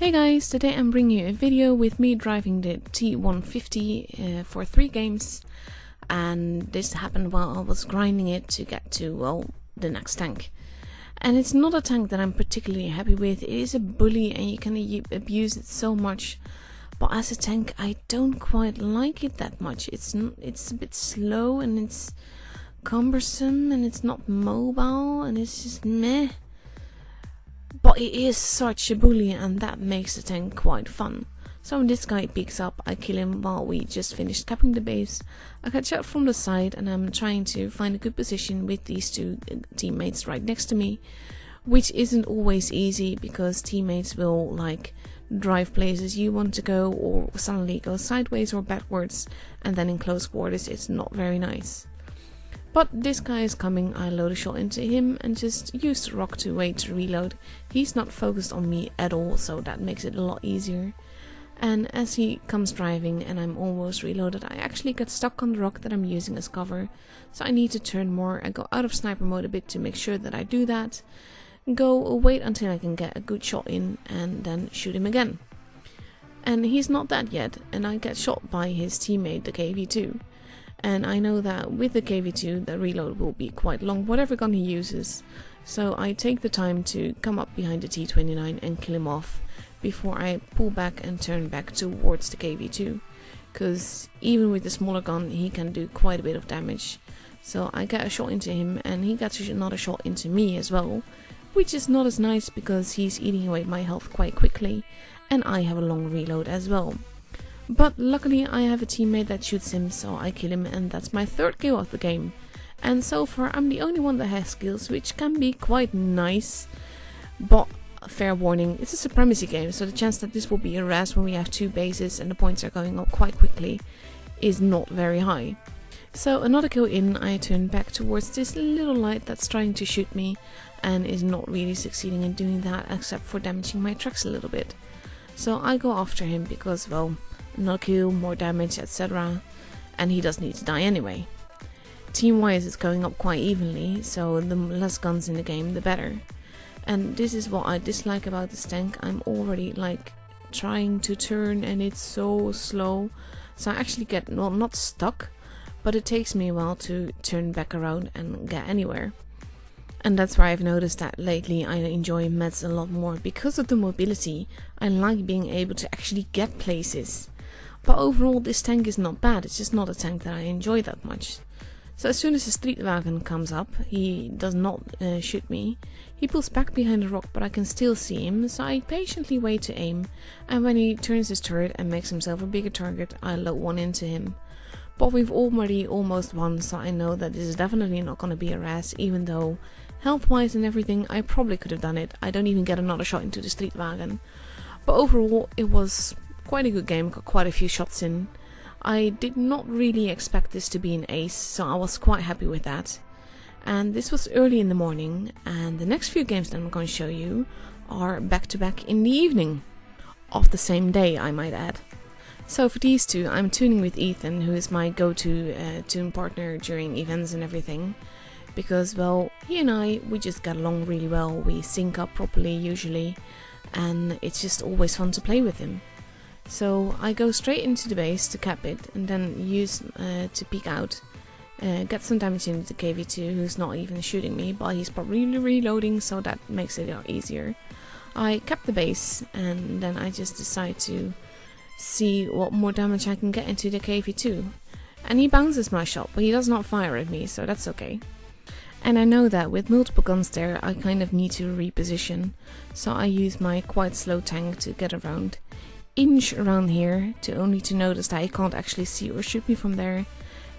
Hey guys, today I'm bringing you a video with me driving the T150 for 3 games, and this happened while I was grinding it to get to, well, the next tank. And it's not a tank that I'm particularly happy with. It is a bully and you can abuse it so much, but as a tank I don't quite like it that much. It's a bit slow and it's cumbersome and it's not mobile and it's just meh. But it is such a bully and that makes the tank quite fun. So when this guy peeks up, I kill him while we just finished capping the base. I get shot from the side and I'm trying to find a good position with these two teammates right next to me, which isn't always easy because teammates will like drive places you want to go or suddenly go sideways or backwards, and then in close quarters it's not very nice. But this guy is coming, I load a shot into him and just use the rock to wait to reload. He's not focused on me at all, so that makes it a lot easier. And as he comes driving and I'm almost reloaded, I actually get stuck on the rock that I'm using as cover. So I need to turn more. I go out of sniper mode a bit to make sure that I do that. Wait until I can get a good shot in and then shoot him again. And he's not dead yet, and I get shot by his teammate, the KV2. And I know that with the KV2 the reload will be quite long, whatever gun he uses. So I take the time to come up behind the T29 and kill him off before I pull back and turn back towards the KV2. Because even with the smaller gun he can do quite a bit of damage. So I get a shot into him and he gets another shot into me as well. Which is not as nice because he's eating away my health quite quickly. And I have a long reload as well. But luckily I have a teammate that shoots him, so I kill him, and that's my 3rd kill of the game. And so far I'm the only one that has kills, which can be quite nice. But fair warning, it's a supremacy game, so the chance that this will be a res when we have 2 bases and the points are going up quite quickly is not very high. So another kill in, I turn back towards this little light that's trying to shoot me and is not really succeeding in doing that except for damaging my trucks a little bit. So I go after him because, well, no kill, more damage, etc. And he does need to die anyway. Team-wise it's going up quite evenly, so the less guns in the game the better. And this is what I dislike about this tank. I'm already like trying to turn and it's so slow. So I actually get, well, not stuck, but it takes me a while to turn back around and get anywhere. And that's why I've noticed that lately I enjoy meds a lot more. Because of the mobility, I like being able to actually get places. But overall this tank is not bad, it's just not a tank that I enjoy that much. So as soon as the street wagon comes up, he does not shoot me. He pulls back behind the rock, but I can still see him, so I patiently wait to aim. And when he turns his turret and makes himself a bigger target, I load one into him. But we've already almost won, so I know that this is definitely not going to be a res, even though health-wise and everything I probably could have done it. I don't even get another shot into the street wagon. But overall it was quite a good game, got quite a few shots in. I did not really expect this to be an ace, so I was quite happy with that. And this was early in the morning, and the next few games that I'm going to show you are back-to-back in the evening. Of the same day, I might add. So for these two, I'm tuning with Ethan, who is my go-to tune partner during events and everything. Because, well, he and we just get along really well, we sync up properly usually, and it's just always fun to play with him. So I go straight into the base to cap it and then use to peek out, get some damage into the KV2 who's not even shooting me, but he's probably reloading, so that makes it a lot easier. I cap the base and then I just decide to see what more damage I can get into the KV2. And he bounces my shot, but he does not fire at me, so that's okay. And I know that with multiple guns there I kind of need to reposition, so I use my quite slow tank to get around. Inch around here to notice that he can't actually see or shoot me from there.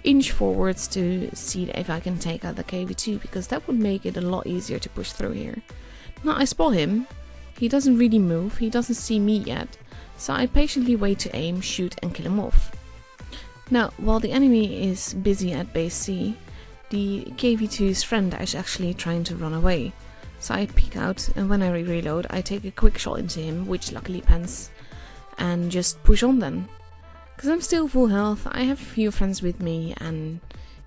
Inch forwards to see if I can take out the KV2, because that would make it a lot easier to push through here. Now I spot him, he doesn't really move, he doesn't see me yet, so I patiently wait to aim, shoot and kill him off. Now while the enemy is busy at base C, the KV2's friend is actually trying to run away. So I peek out and when I reload I take a quick shot into him, which luckily pans. And just push on then. Because I'm still full health, I have a few friends with me, and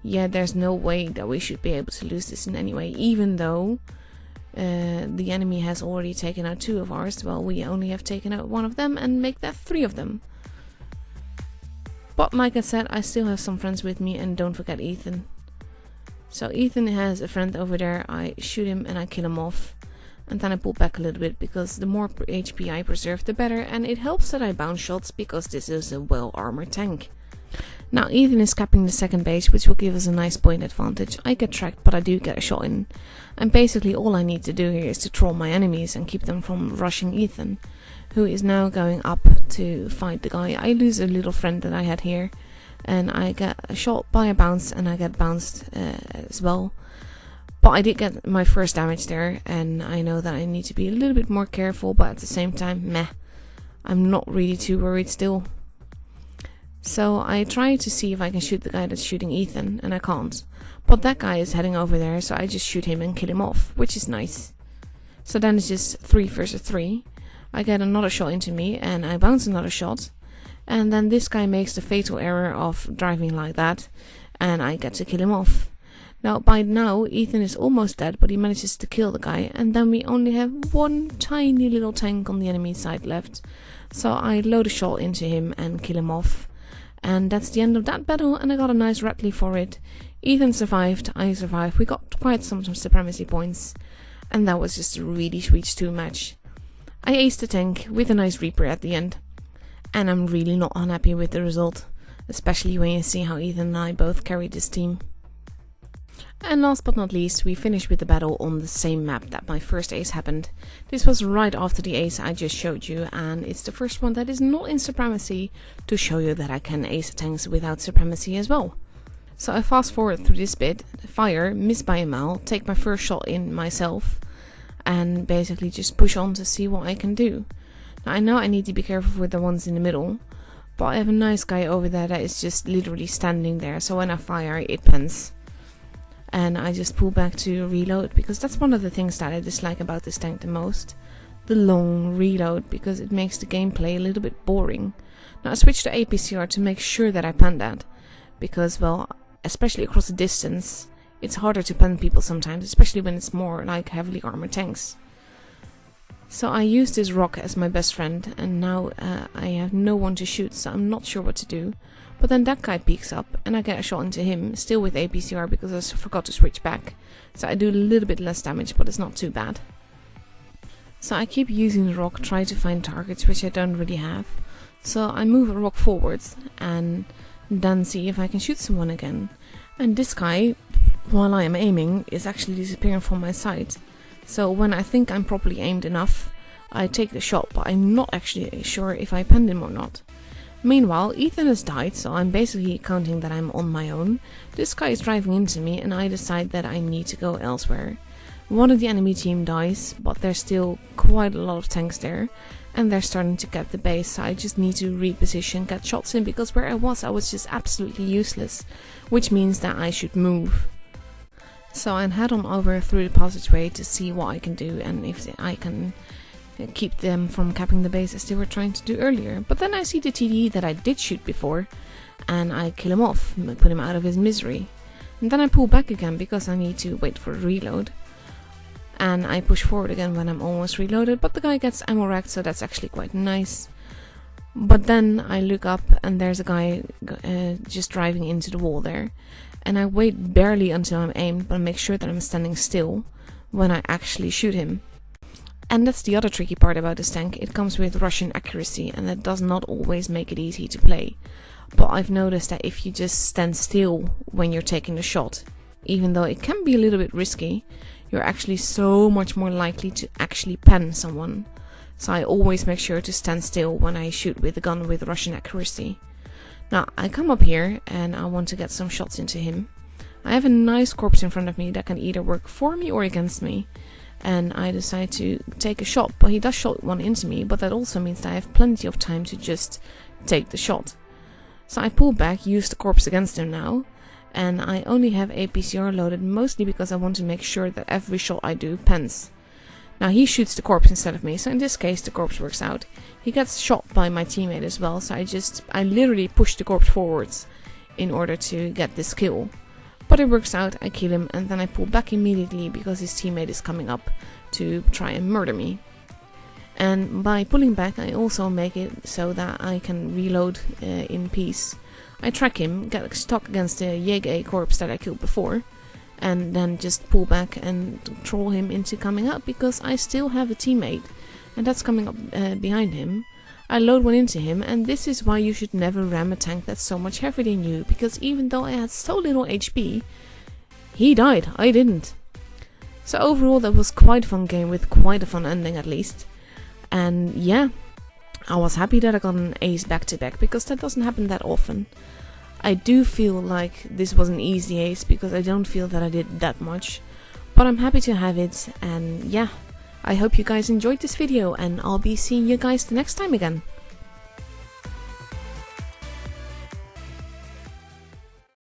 yeah, there's no way that we should be able to lose this in any way, even though the enemy has already taken out 2 of ours. Well, we only have taken out 1 of them and make that 3 of them. But like I said, I still have some friends with me, and don't forget Ethan. So Ethan has a friend over there. I shoot him and I kill him off. And then I pull back a little bit, because the more HP I preserve, the better. And it helps that I bounce shots, because this is a well-armored tank. Now Ethan is capping the second base, which will give us a nice point advantage. I get tracked, but I do get a shot in. And basically all I need to do here is to troll my enemies and keep them from rushing Ethan, who is now going up to fight the guy. I lose a little friend that I had here, and I get a shot by a bounce, and I get bounced as well. But I did get my first damage there, and I know that I need to be a little bit more careful, but at the same time, meh, I'm not really too worried still. So I try to see if I can shoot the guy that's shooting Ethan, and I can't. But that guy is heading over there, so I just shoot him and kill him off, which is nice. So then it's just 3 versus 3. I get another shot into me, and I bounce another shot. And then this guy makes the fatal error of driving like that, and I get to kill him off. Now, by now, Ethan is almost dead, but he manages to kill the guy, and then we only have 1 tiny little tank on the enemy side left. So I load a shot into him and kill him off. And that's the end of that battle, and I got a nice Rattly for it. Ethan survived, I survived, we got quite some supremacy points, and that was just a really sweet 2 match. I aced the tank with a nice Reaper at the end, and I'm really not unhappy with the result, especially when you see how Ethan and I both carried this team. And last but not least, we finished with the battle on the same map that my first ace happened. This was right after the ace I just showed you, and it's the first one that is not in supremacy, to show you that I can ace tanks without supremacy as well. So I fast forward through this bit, fire, miss by a mile, take my first shot in myself, and basically just push on to see what I can do. Now I know I need to be careful with the ones in the middle, but I have a nice guy over there that is just literally standing there, so when I fire it pens. And I just pull back to reload, because that's one of the things that I dislike about this tank the most. The long reload, because it makes the gameplay a little bit boring. Now I switched to APCR to make sure that I pen that, because, well, especially across the distance, it's harder to pen people sometimes, especially when it's more like heavily armored tanks. So I used this rock as my best friend, and now I have no one to shoot, so I'm not sure what to do. But then that guy peeks up, and I get a shot into him, still with APCR, because I forgot to switch back. So I do a little bit less damage, but it's not too bad. So I keep using the rock, try to find targets, which I don't really have. So I move a rock forwards, and then see if I can shoot someone again. And this guy, while I am aiming, is actually disappearing from my sight. So when I think I'm properly aimed enough, I take the shot, but I'm not actually sure if I penned him or not. Meanwhile, Ethan has died, so I'm basically counting that I'm on my own. This guy is driving into me, and I decide that I need to go elsewhere. One of the enemy team dies, but there's still quite a lot of tanks there, and they're starting to get the base, so I just need to reposition, get shots in, because where I was just absolutely useless, which means that I should move. So I head on over through the passageway to see what I can do, and if I can keep them from capping the base as they were trying to do earlier. But then I see the TD that I did shoot before, and I kill him off, put him out of his misery. And then I pull back again because I need to wait for a reload. And I push forward again when I'm almost reloaded, but the guy gets ammo racked, so that's actually quite nice. But then I look up and there's a guy just driving into the wall there. And I wait barely until I'm aimed, but make sure that I'm standing still when I actually shoot him. And that's the other tricky part about this tank. It comes with Russian accuracy, and that does not always make it easy to play. But I've noticed that if you just stand still when you're taking the shot, even though it can be a little bit risky, you're actually so much more likely to actually pen someone. So I always make sure to stand still when I shoot with a gun with Russian accuracy. Now I come up here and I want to get some shots into him. I have a nice corpse in front of me that can either work for me or against me. And I decide to take a shot, but he does shot one into me, but that also means that I have plenty of time to just take the shot. So I pull back, use the corpse against him now, and I only have APCR loaded mostly because I want to make sure that every shot I do pens. Now he shoots the corpse instead of me, so in this case the corpse works out. He gets shot by my teammate as well, so I literally push the corpse forwards in order to get this kill. But it works out, I kill him, and then I pull back immediately because his teammate is coming up to try and murder me. And by pulling back, I also make it so that I can reload in peace. I track him, get stuck against the Jaeger corpse that I killed before, and then just pull back and troll him into coming up because I still have a teammate, and that's coming up behind him. I load one into him, and this is why you should never ram a tank that's so much heavier than you, because even though I had so little HP, he died, I didn't. So overall that was quite a fun game with quite a fun ending at least. And yeah, I was happy that I got an ace back to back because that doesn't happen that often. I do feel like this was an easy ace because I don't feel that I did that much, but I'm happy to have it. And yeah, I hope you guys enjoyed this video, and I'll be seeing you guys the next time again.